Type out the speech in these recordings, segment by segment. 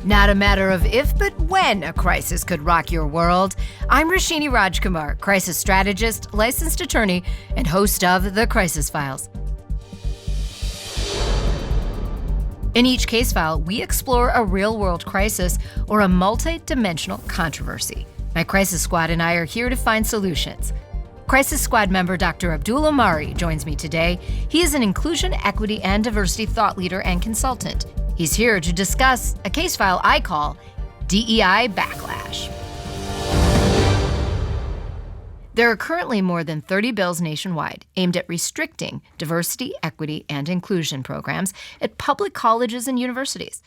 Not a matter of if, but when a crisis could rock your world. I'm Roshini Rajkumar, crisis strategist, licensed attorney, and host of The Crisis Files. In each case file, we explore a real-world crisis or a multi-dimensional controversy. My Crisis Squad and I are here to find solutions. Crisis Squad member Dr. Abdul Omari joins me today. He is an inclusion, equity, and diversity thought leader and consultant. He's here to discuss a case file I call DEI Backlash. There are currently more than 30 bills nationwide aimed at restricting diversity, equity, and inclusion programs at public colleges and universities.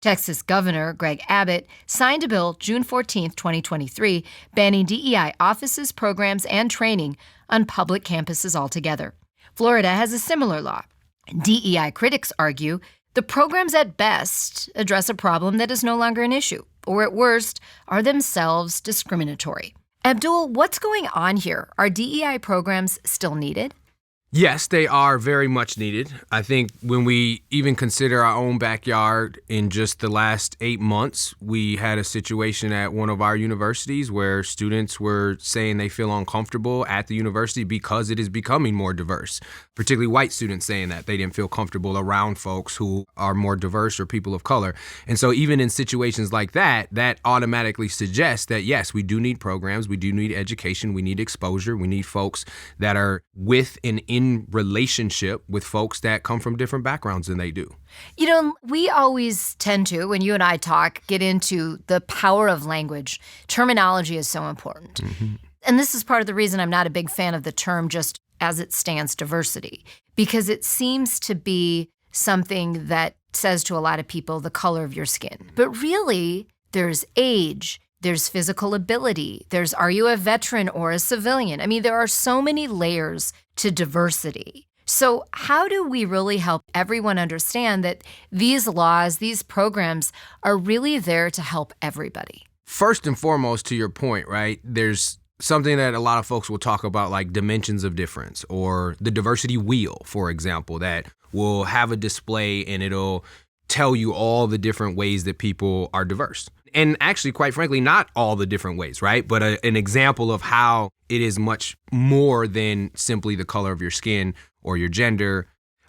Texas Governor Greg Abbott signed a bill June 14, 2023, banning DEI offices, programs, and training on public campuses altogether. Florida has a similar law. DEI critics argue the programs at best address a problem that is no longer an issue, or at worst, are themselves discriminatory. Abdul, what's going on here? Are DEI programs still needed? Yes, they are very much needed. I think when we even consider our own backyard, in just the last 8 months, we had a situation at one of our universities where students were saying they feel uncomfortable at the university because it is becoming more diverse, particularly white students saying that they didn't feel comfortable around folks who are more diverse or people of color. And so even in situations like that, that automatically suggests that, yes, we do need programs, we do need education, we need exposure, we need folks that are with and in relationship with folks that come from different backgrounds than they do. You know, we always tend to, when you and I talk, get into the power of language. Terminology is so important. Mm-hmm. And this is part of the reason I'm not a big fan of the term just as it stands, diversity, because it seems to be something that says to a lot of people the color of your skin. But really, there's age, there's physical ability, there's are you a veteran or a civilian? I mean, there are so many layers to diversity. So how do we really help everyone understand that these laws, these programs are really there to help everybody? First and foremost, to your point, right, there's something that a lot of folks will talk about, like dimensions of difference, or the diversity wheel, for example, that will have a display and it'll tell you all the different ways that people are diverse. And actually, quite frankly, not all the different ways, right? But an example of how it is much more than simply the color of your skin or your gender.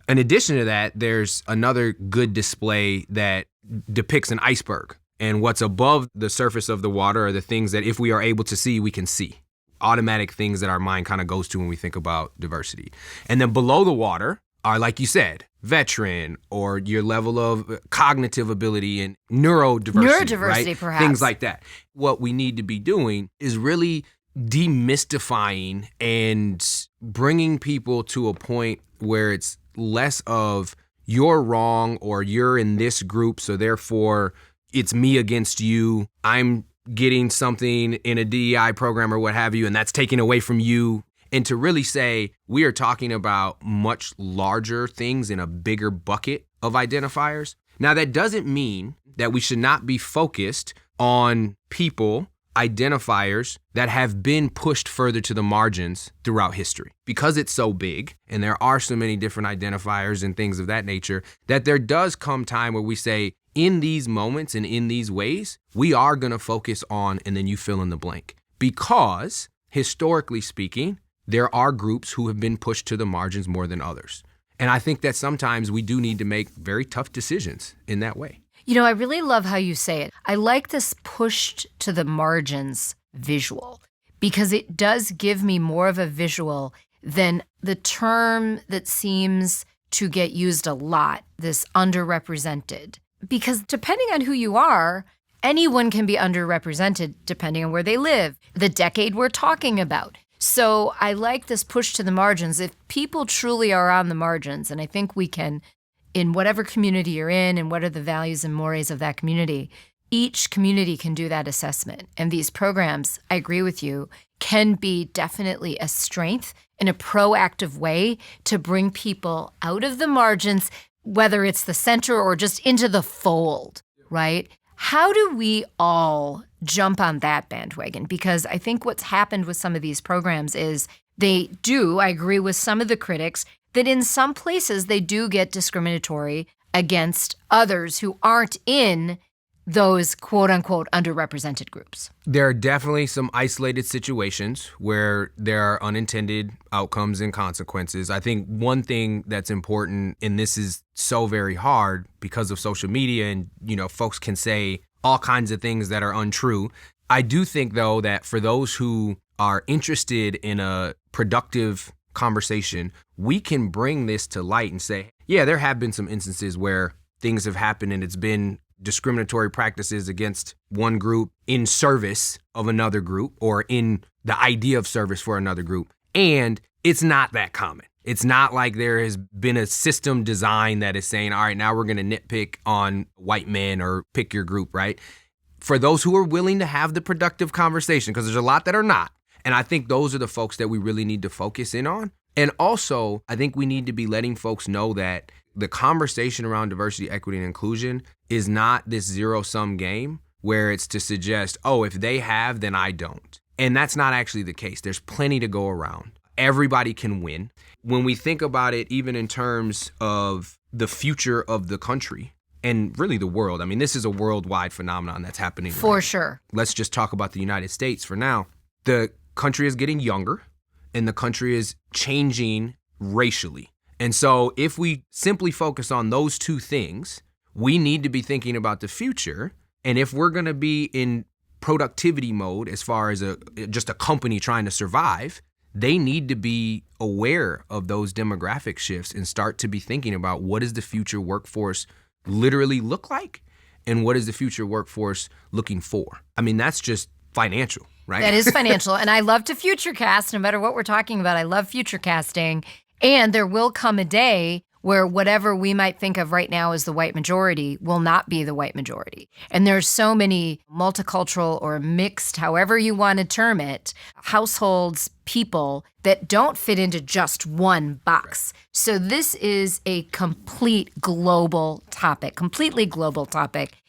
In addition to that, there's another good display that depicts an iceberg. And what's above the surface of the water are the things that if we are able to see, we can see. Automatic things that our mind kind of goes to when we think about diversity. And then below the water are, like you said, veteran or your level of cognitive ability and neurodiversity, right? Perhaps. Things like that. What we need to be doing is really demystifying and bringing people to a point where it's less of you're wrong or you're in this group, so therefore it's me against you. I'm getting something in a DEI program or what have you, and that's taken away from you. And to really say we are talking about much larger things in a bigger bucket of identifiers. Now, that doesn't mean that we should not be focused on people, identifiers that have been pushed further to the margins throughout history. Because it's so big and there are so many different identifiers and things of that nature, that there does come time where we say, in these moments and in these ways, we are going to focus on, and then you fill in the blank. Because historically speaking, there are groups who have been pushed to the margins more than others. And I think that sometimes we do need to make very tough decisions in that way. You know, I really love how you say it. I like this pushed to the margins visual because it does give me more of a visual than the term that seems to get used a lot, this underrepresented. Because depending on who you are, anyone can be underrepresented depending on where they live, the decade we're talking about. So I like this push to the margins. If people truly are on the margins, and I think we can, in whatever community you're in and what are the values and mores of that community, each community can do that assessment. And these programs, I agree with you, can be definitely a strength in a proactive way to bring people out of the margins, whether it's the center or just into the fold, right? How do we all jump on that bandwagon? Because I think what's happened with some of these programs is they do, I agree with some of the critics, that in some places they do get discriminatory against others who aren't in those quote unquote underrepresented groups? There are definitely some isolated situations where there are unintended outcomes and consequences. I think one thing that's important, and this is so very hard because of social media and, folks can say all kinds of things that are untrue. I do think, though, that for those who are interested in a productive conversation, we can bring this to light and say, yeah, there have been some instances where things have happened and it's been discriminatory practices against one group in service of another group or in the idea of service for another group. And it's not that common. It's not like there has been a system design that is saying, all right, now we're going to nitpick on white men or pick your group, right? For those who are willing to have the productive conversation, because there's a lot that are not. And I think those are the folks that we really need to focus in on. And also, I think we need to be letting folks know that the conversation around diversity, equity, and inclusion is not this zero-sum game where it's to suggest, oh, if they have, then I don't. And that's not actually the case. There's plenty to go around. Everybody can win. When we think about it, even in terms of the future of the country and really the world, I mean, this is a worldwide phenomenon that's happening. For sure. Let's just talk about the United States for now. The country is getting younger and the country is changing racially. And so if we simply focus on those two things, we need to be thinking about the future. And if we're going to be in productivity mode as far as just a company trying to survive, they need to be aware of those demographic shifts and start to be thinking about what does the future workforce literally look like and what is the future workforce looking for. I mean, that's just financial, right? That is financial. And I love to futurecast, no matter what we're talking about. I love futurecasting. And there will come a day where whatever we might think of right now as the white majority will not be the white majority. And there's so many multicultural or mixed, however you want to term it, households, people that don't fit into just one box. So this is a completely global topic.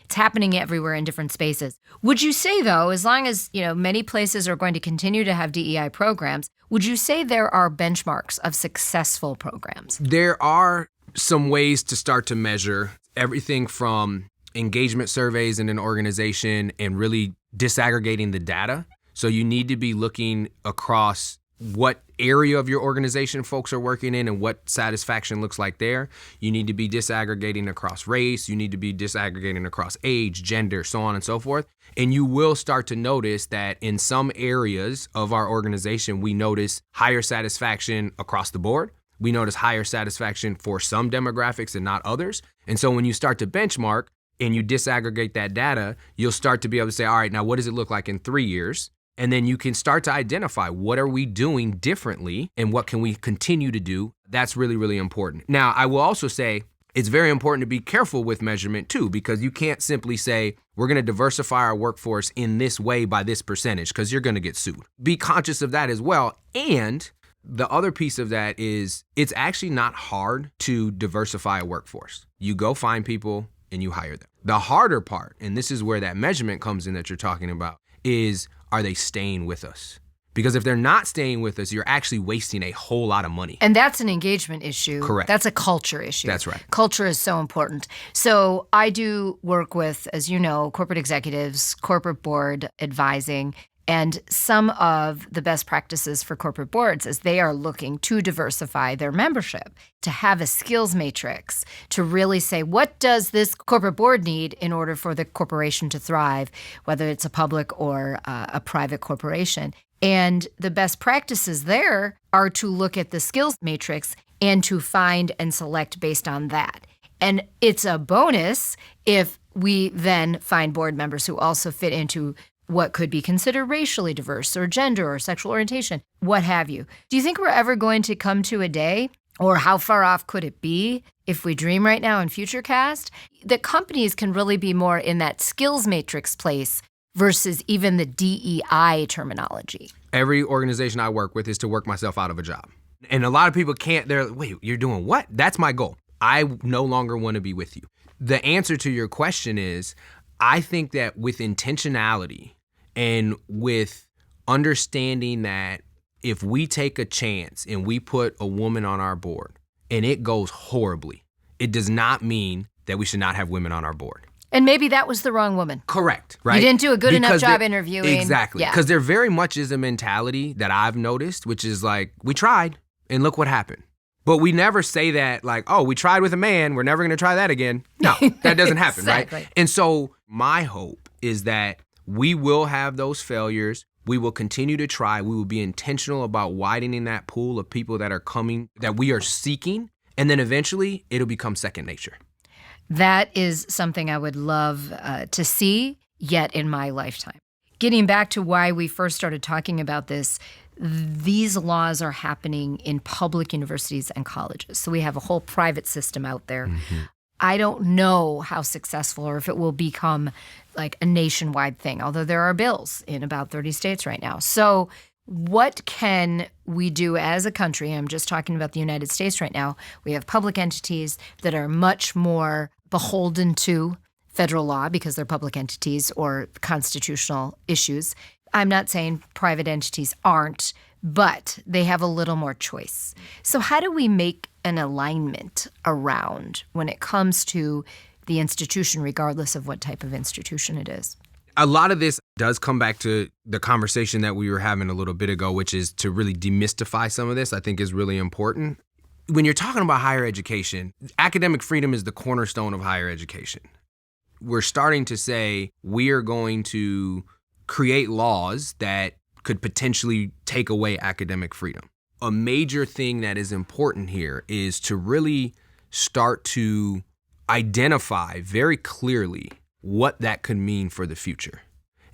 It's happening everywhere in different spaces. Would you say, though, as long as, many places are going to continue to have DEI programs, would you say there are benchmarks of successful programs? There are some ways to start to measure everything from engagement surveys in an organization and really disaggregating the data. So you need to be looking across what area of your organization folks are working in and what satisfaction looks like there. You need to be disaggregating across race. You need to be disaggregating across age, gender, so on and so forth. And you will start to notice that in some areas of our organization, we notice higher satisfaction across the board. We notice higher satisfaction for some demographics and not others. And so when you start to benchmark and you disaggregate that data, you'll start to be able to say, all right, now what does it look like in 3 years? And then you can start to identify what are we doing differently and what can we continue to do. That's really, really important. Now, I will also say it's very important to be careful with measurement too, because you can't simply say we're going to diversify our workforce in this way by this percentage because you're going to get sued. Be conscious of that as well. And the other piece of that is it's actually not hard to diversify a workforce. You go find people and you hire them. The harder part, and this is where that measurement comes in that you're talking about, is are they staying with us? Because if they're not staying with us, you're actually wasting a whole lot of money. And that's an engagement issue. Correct. That's a culture issue. That's right. Culture is so important. So I do work with, as you know, corporate executives, corporate board advising, and some of the best practices for corporate boards is they are looking to diversify their membership, to have a skills matrix, to really say, what does this corporate board need in order for the corporation to thrive, whether it's a public or a private corporation. And the best practices there are to look at the skills matrix and to find and select based on that. And it's a bonus if we then find board members who also fit into what could be considered racially diverse or gender or sexual orientation, what have you. Do you think we're ever going to come to a day, or how far off could it be if we dream right now in Futurecast, that companies can really be more in that skills matrix place versus even the DEI terminology? Every organization I work with is to work myself out of a job. And a lot of people can't, they're like, wait, you're doing what? That's my goal. I no longer want to be with you. The answer to your question is, I think that with intentionality and with understanding that if we take a chance and we put a woman on our board and it goes horribly, it does not mean that we should not have women on our board. And maybe that was the wrong woman. Correct, right? You didn't do a good enough job interviewing. Exactly. Yeah. Because there very much is a mentality that I've noticed, which is like, we tried and look what happened. But we never say that like, oh, we tried with a man, we're never going to try that again. No, that doesn't happen, Exactly. right? And so my hope is that we will have those failures. We will continue to try. We will be intentional about widening that pool of people that are coming, that we are seeking. And then eventually it'll become second nature. That is something I would love to see yet in my lifetime. Getting back to why we first started talking about this, these laws are happening in public universities and colleges. So we have a whole private system out there. Mm-hmm. I don't know how successful or if it will become like a nationwide thing, although there are bills in about 30 states right now. So what can we do as a country? I'm just talking about the United States right now. We have public entities that are much more beholden to federal law because they're public entities or constitutional issues. I'm not saying private entities aren't, but they have a little more choice. So how do we make an alignment around when it comes to the institution, regardless of what type of institution it is? A lot of this does come back to the conversation that we were having a little bit ago, which is to really demystify some of this, I think is really important. When you're talking about higher education, academic freedom is the cornerstone of higher education. We're starting to say we are going to create laws that could potentially take away academic freedom. A major thing that is important here is to really start to identify very clearly what that could mean for the future.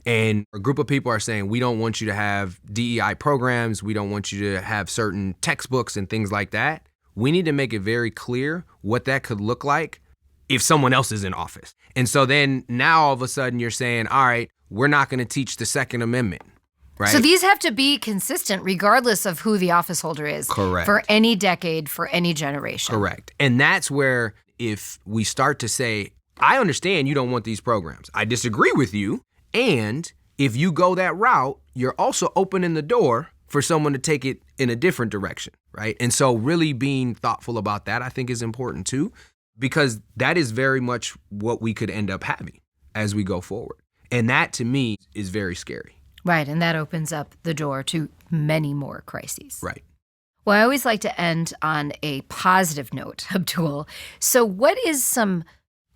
And a group of people are saying, we don't want you to have DEI programs. We don't want you to have certain textbooks and things like that. We need to make it very clear what that could look like if someone else is in office. And so then now all of a sudden you're saying, all right, we're not going to teach the Second Amendment, right? So these have to be consistent regardless of who the office holder is. Correct. For any decade, for any generation. Correct. And that's where if we start to say, I understand you don't want these programs. I disagree with you. And if you go that route, you're also opening the door for someone to take it in a different direction, right? And so really being thoughtful about that, I think, is important too, because that is very much what we could end up having as we go forward. And that, to me, is very scary. Right, and that opens up the door to many more crises. Right. Well, I always like to end on a positive note, Abdul. So what is some,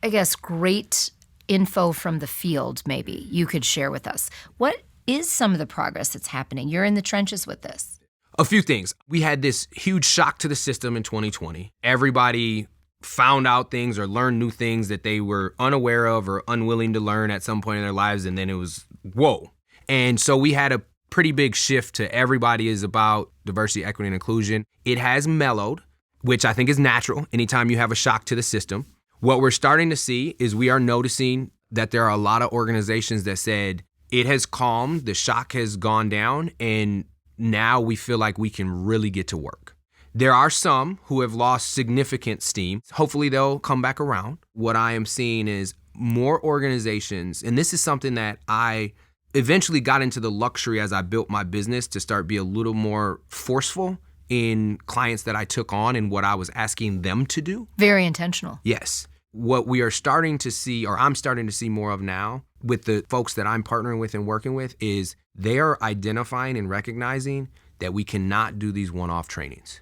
I guess, great info from the field maybe you could share with us? What is some of the progress that's happening? You're in the trenches with this. A few things. We had this huge shock to the system in 2020. Everybody found out things or learned new things that they were unaware of or unwilling to learn at some point in their lives, and then it was, whoa. And so we had a pretty big shift to everybody is about diversity, equity, and inclusion. It has mellowed, which I think is natural anytime you have a shock to the system. What we're starting to see is we are noticing that there are a lot of organizations that said it has calmed, the shock has gone down, and now we feel like we can really get to work. There are some who have lost significant steam. Hopefully they'll come back around. What I am seeing is more organizations, and this is something that I eventually got into the luxury as I built my business to start be a little more forceful in clients that I took on and what I was asking them to do. Very intentional. Yes. What we are starting to see, or I'm starting to see more of now with the folks that I'm partnering with and working with, is they are identifying and recognizing that we cannot do these one-off trainings.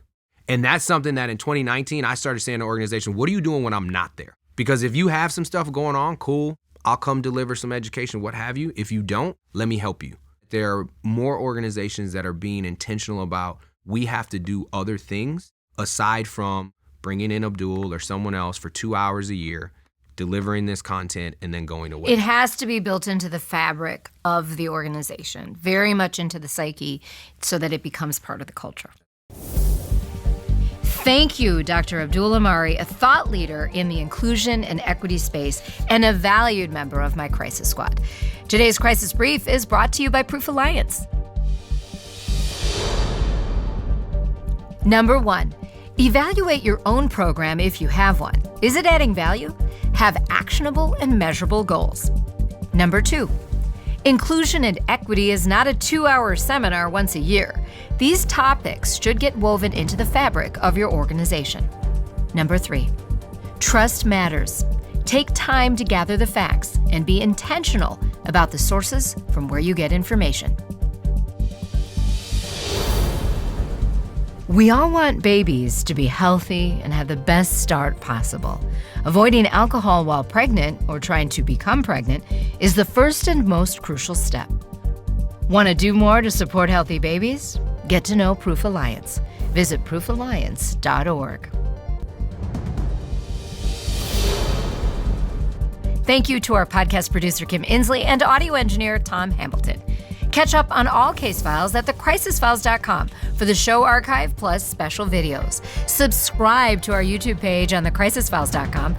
And that's something that in 2019, I started saying to the organization, what are you doing when I'm not there? Because if you have some stuff going on, cool, I'll come deliver some education, what have you. If you don't, let me help you. There are more organizations that are being intentional about we have to do other things aside from bringing in Abdul or someone else for 2 hours a year, delivering this content, and then going away. It has to be built into the fabric of the organization, very much into the psyche, so that it becomes part of the culture. Thank you, Dr. Abdul Omari, a thought leader in the inclusion and equity space and a valued member of my Crisis Squad. Today's Crisis Brief is brought to you by Proof Alliance. Number 1, evaluate your own program if you have one. Is it adding value? Have actionable and measurable goals. Number 2, inclusion and equity is not a 2-hour seminar once a year. These topics should get woven into the fabric of your organization. Number 3, trust matters. Take time to gather the facts and be intentional about the sources from where you get information. We all want babies to be healthy and have the best start possible. Avoiding alcohol while pregnant or trying to become pregnant is the first and most crucial step. Want to do more to support healthy babies? Get to know Proof Alliance. Visit proofalliance.org. Thank you to our podcast producer, Kim Inslee, and audio engineer, Tom Hamilton. Catch up on all case files at thecrisisfiles.com for the show archive plus special videos. Subscribe to our YouTube page on thecrisisfiles.com.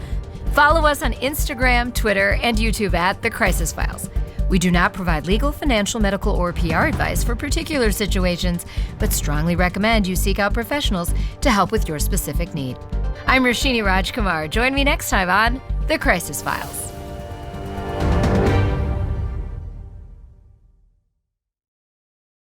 Follow us on Instagram, Twitter, and YouTube at The Crisis Files. We do not provide legal, financial, medical, or PR advice for particular situations, but strongly recommend you seek out professionals to help with your specific need. I'm Roshini Rajkumar. Join me next time on The Crisis Files.